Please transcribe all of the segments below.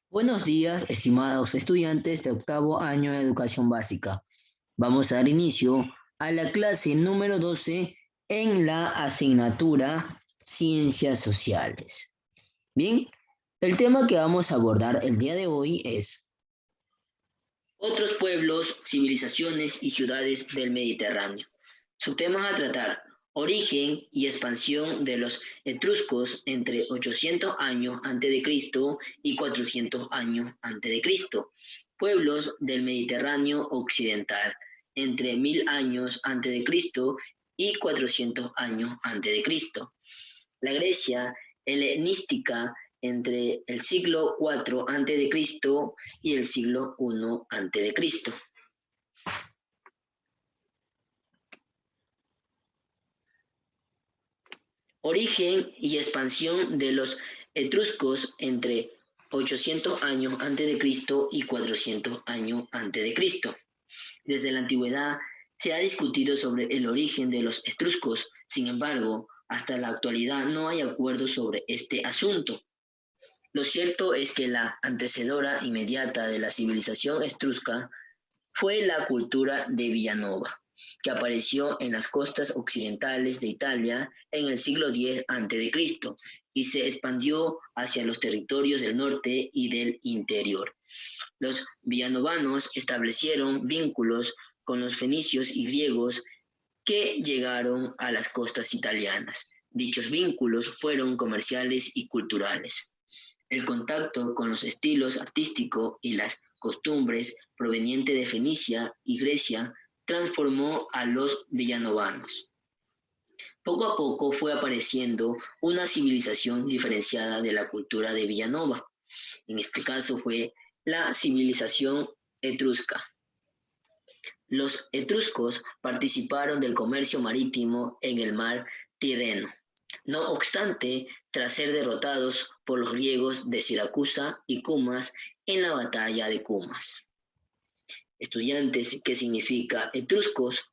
Buenos días, estimados estudiantes de octavo año de educación básica. Vamos a dar inicio a la clase número 12 en la asignatura Ciencias Sociales. Bien, el tema que vamos a abordar el día de hoy es otros pueblos, civilizaciones y ciudades del Mediterráneo. Su tema a tratar: origen y expansión de los etruscos entre 800 años antes de Cristo y 400 años antes de Cristo. Pueblos del Mediterráneo occidental entre 1000 años antes de Cristo y 400 años antes de Cristo. La Grecia helenística entre el siglo IV antes de Cristo y el siglo I antes de Cristo. Origen y expansión de los etruscos entre 800 años antes de Cristo y 400 años antes de Cristo. Desde la antigüedad se ha discutido sobre el origen de los etruscos. Sin embargo, hasta la actualidad no hay acuerdo sobre este asunto. Lo cierto es que la antecesora inmediata de la civilización etrusca fue la cultura de Villanova, que apareció en las costas occidentales de Italia en el siglo X a.C. y se expandió hacia los territorios del norte y del interior. Los villanovanos establecieron vínculos con los fenicios y griegos que llegaron a las costas italianas. Dichos vínculos fueron comerciales y culturales. El contacto con los estilos artísticos y las costumbres provenientes de Fenicia y Grecia transformó a los villanovanos. Poco a poco fue apareciendo una civilización diferenciada de la cultura de Villanova. En este caso fue la civilización etrusca. Los etruscos participaron del comercio marítimo en el mar Tirreno. No obstante, tras ser derrotados por los griegos de Siracusa y Cumas en la batalla de Cumas. Estudiantes, ¿qué significa etruscos?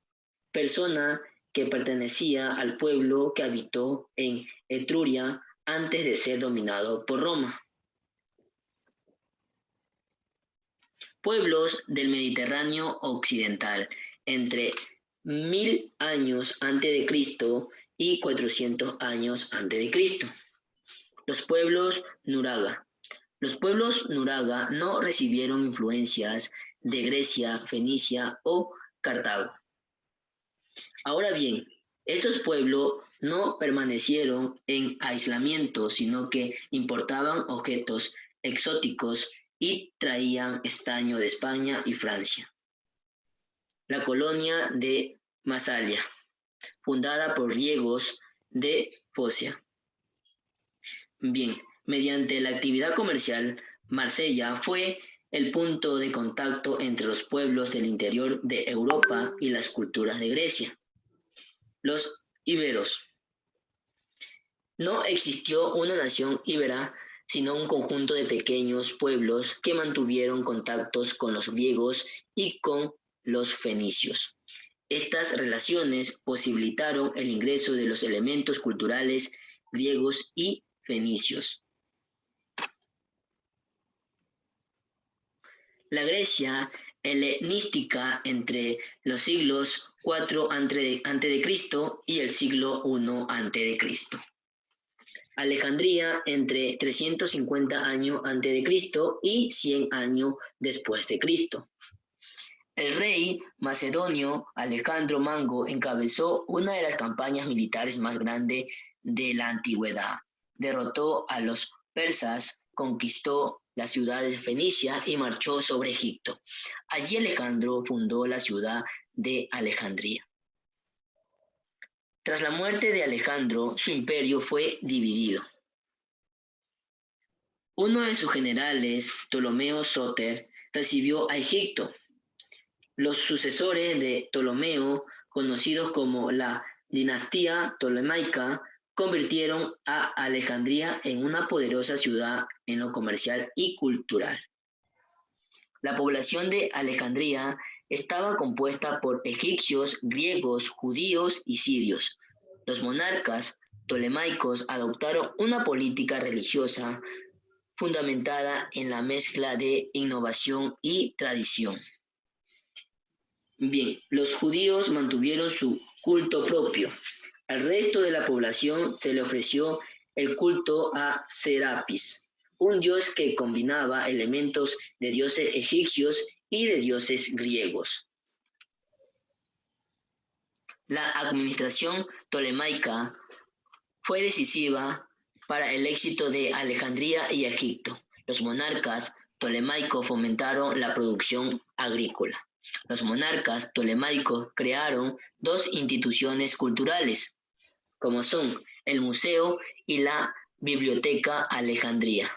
Persona que pertenecía al pueblo que habitó en Etruria antes de ser dominado por Roma. Pueblos del Mediterráneo occidental entre 1000 años antes de Cristo y 400 años antes de Cristo. Los pueblos Nuraga. Los pueblos Nuraga no recibieron influencias de Grecia, Fenicia o Cartago. Ahora bien, estos pueblos no permanecieron en aislamiento, sino que importaban objetos exóticos y traían estaño de España y Francia. La colonia de Masalia, fundada por griegos de Focia. Bien, mediante la actividad comercial, Marsella fue el punto de contacto entre los pueblos del interior de Europa y las culturas de Grecia. Los íberos. No existió una nación íbera, sino un conjunto de pequeños pueblos que mantuvieron contactos con los griegos y con los fenicios. Estas relaciones posibilitaron el ingreso de los elementos culturales griegos y fenicios. La Grecia helenística entre los siglos IV a.C. y el siglo I a.C. Alejandría entre 350 años antes de Cristo y 100 años después de Cristo. El rey macedonio Alejandro Mango encabezó una de las campañas militares más grandes de la antigüedad. Derrotó a los persas, conquistó las ciudades de Fenicia y marchó sobre Egipto. Allí Alejandro fundó la ciudad de Alejandría. Tras la muerte de Alejandro, su imperio fue dividido. Uno de sus generales, Ptolomeo Sóter, recibió a Egipto. Los sucesores de Ptolomeo, conocidos como la dinastía ptolemaica, convirtieron a Alejandría en una poderosa ciudad en lo comercial y cultural. La población de Alejandría estaba compuesta por egipcios, griegos, judíos y sirios. Los monarcas ptolemaicos adoptaron una política religiosa fundamentada en la mezcla de innovación y tradición. Bien, los judíos mantuvieron su culto propio. Al resto de la población se le ofreció el culto a Serapis, un dios que combinaba elementos de dioses egipcios y de dioses griegos. La administración tolemaica fue decisiva para el éxito de Alejandría y Egipto. Los monarcas tolemaicos fomentaron la producción agrícola. Los monarcas tolemaicos crearon dos instituciones culturales, como son el Museo y la Biblioteca Alejandría.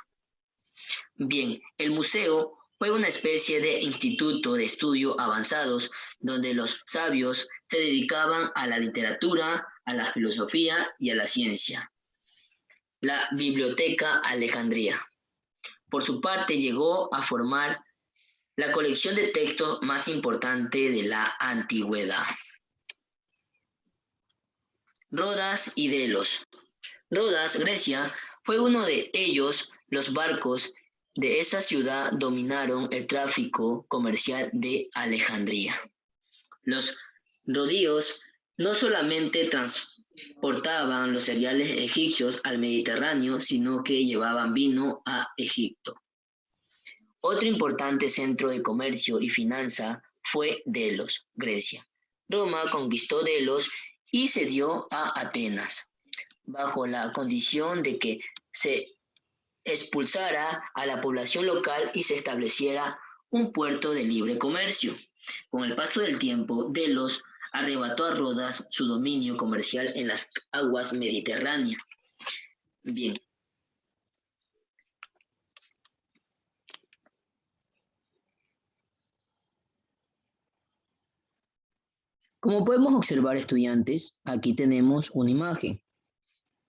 Bien, el museo fue una especie de instituto de estudio avanzados donde los sabios se dedicaban a la literatura, a la filosofía y a la ciencia. La Biblioteca Alejandría, por su parte, llegó a formar la colección de textos más importante de la antigüedad. Rodas y Delos. Rodas, Grecia, fue uno de ellos. Los barcos de esa ciudad dominaron el tráfico comercial de Alejandría. Los rodíos no solamente transportaban los cereales egipcios al Mediterráneo, sino que llevaban vino a Egipto. Otro importante centro de comercio y finanza fue Delos, Grecia. Roma conquistó Delos y cedió a Atenas, bajo la condición de que se expulsara a la población local y se estableciera un puerto de libre comercio. Con el paso del tiempo, Delos arrebató a Rodas su dominio comercial en las aguas mediterráneas. Bien. Como podemos observar, estudiantes, aquí tenemos una imagen,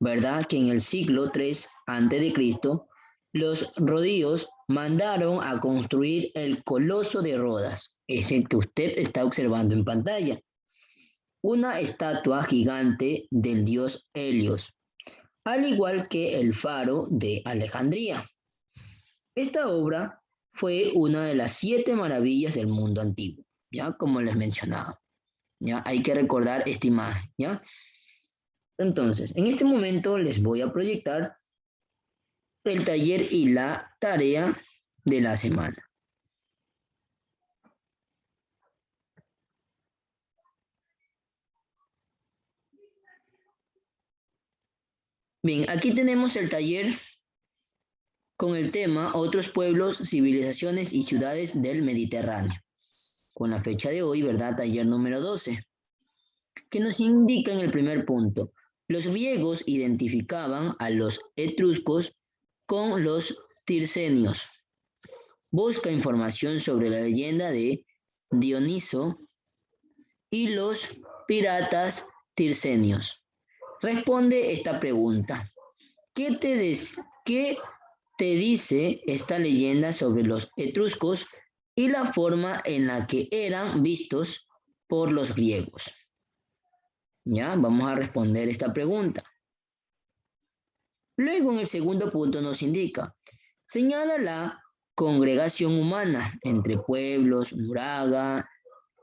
¿verdad? Que en el siglo III a.C., los rodíos mandaron a construir el Coloso de Rodas, es el que usted está observando en pantalla, una estatua gigante del dios Helios, al igual que el faro de Alejandría. Esta obra fue una de las 7 maravillas del mundo antiguo, ya como les mencionaba. ¿Ya? Hay que recordar esta imagen, ¿ya? Entonces, en este momento les voy a proyectar el taller y la tarea de la semana. Bien, aquí tenemos el taller con el tema Otros pueblos, civilizaciones y ciudades del Mediterráneo, con la fecha de hoy, ¿verdad? Taller número 12, que nos indica en el primer punto, los griegos identificaban a los etruscos con los tirsenios. Busca información sobre la leyenda de Dioniso y los piratas tirsenios. Responde esta pregunta. ¿Qué te dice esta leyenda sobre los etruscos y la forma en la que eran vistos por los griegos? Ya, vamos a responder esta pregunta. Luego, en el segundo punto nos indica, señala la congregación humana entre pueblos, Nuraga,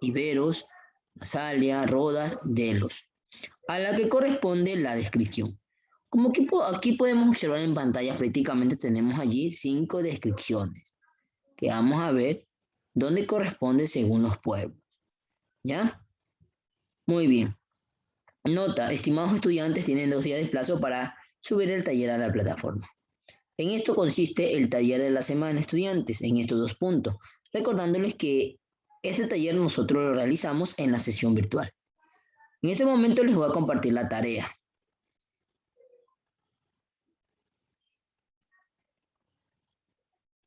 Iberos, Masalia, Rodas, Delos, a la que corresponde la descripción. Como que aquí podemos observar en pantalla, prácticamente tenemos allí 5 descripciones, que vamos a ver dónde corresponde según los pueblos. ¿Ya? Muy bien. Nota, estimados estudiantes, tienen 2 días de plazo para subir el taller a la plataforma. En esto consiste el taller de la semana, estudiantes, en estos 2 puntos, recordándoles que este taller nosotros lo realizamos en la sesión virtual. En este momento les voy a compartir la tarea.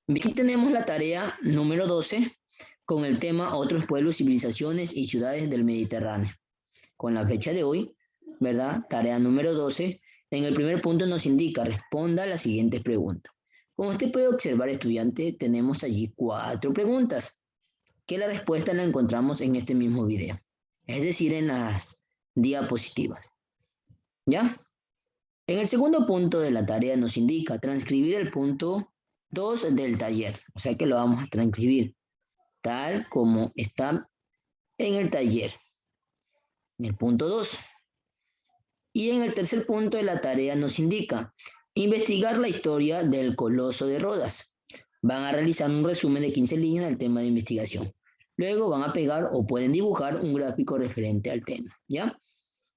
Aquí tenemos la tarea número 12 con el tema Otros pueblos, civilizaciones y ciudades del Mediterráneo. Con la fecha de hoy, ¿verdad? Tarea número 12. En el primer punto nos indica, responda a las siguientes preguntas. Como usted puede observar, estudiante, tenemos allí 4 preguntas, que la respuesta la encontramos en este mismo video, es decir, en las diapositivas. ¿Ya? En el segundo punto de la tarea nos indica transcribir el punto 2 del taller. O sea que lo vamos a transcribir tal como está en el taller, en el punto 2. Y en el tercer punto de la tarea nos indica investigar la historia del Coloso de Rodas. Van a realizar un resumen de 15 líneas del tema de investigación. Luego van a pegar o pueden dibujar un gráfico referente al tema, ¿ya?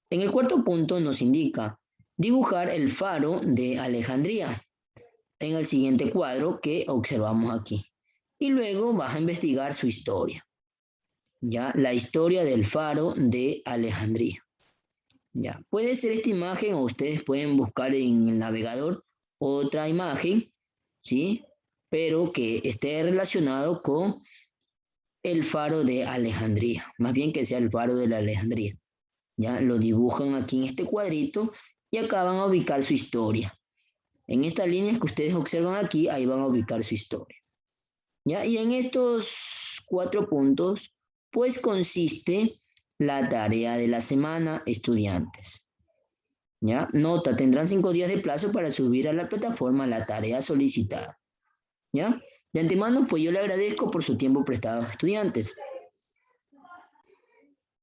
En el cuarto punto nos indica dibujar el faro de Alejandría en el siguiente cuadro que observamos aquí. Y luego vas a investigar su historia, ¿ya? La historia del faro de Alejandría. Ya, puede ser esta imagen o ustedes pueden buscar en el navegador otra imagen, ¿sí? Pero que esté relacionado con el faro de Alejandría, más bien que sea el faro de la Alejandría. Ya, lo dibujan aquí en este cuadrito y acá van a ubicar su historia. En estas líneas que ustedes observan aquí, ahí van a ubicar su historia. ¿Ya? Y en estos 4 puntos, pues consiste la tarea de la semana, estudiantes. ¿Ya? Nota, tendrán 5 días de plazo para subir a la plataforma la tarea solicitada. ¿Ya? De antemano, pues yo le agradezco por su tiempo prestado a estudiantes.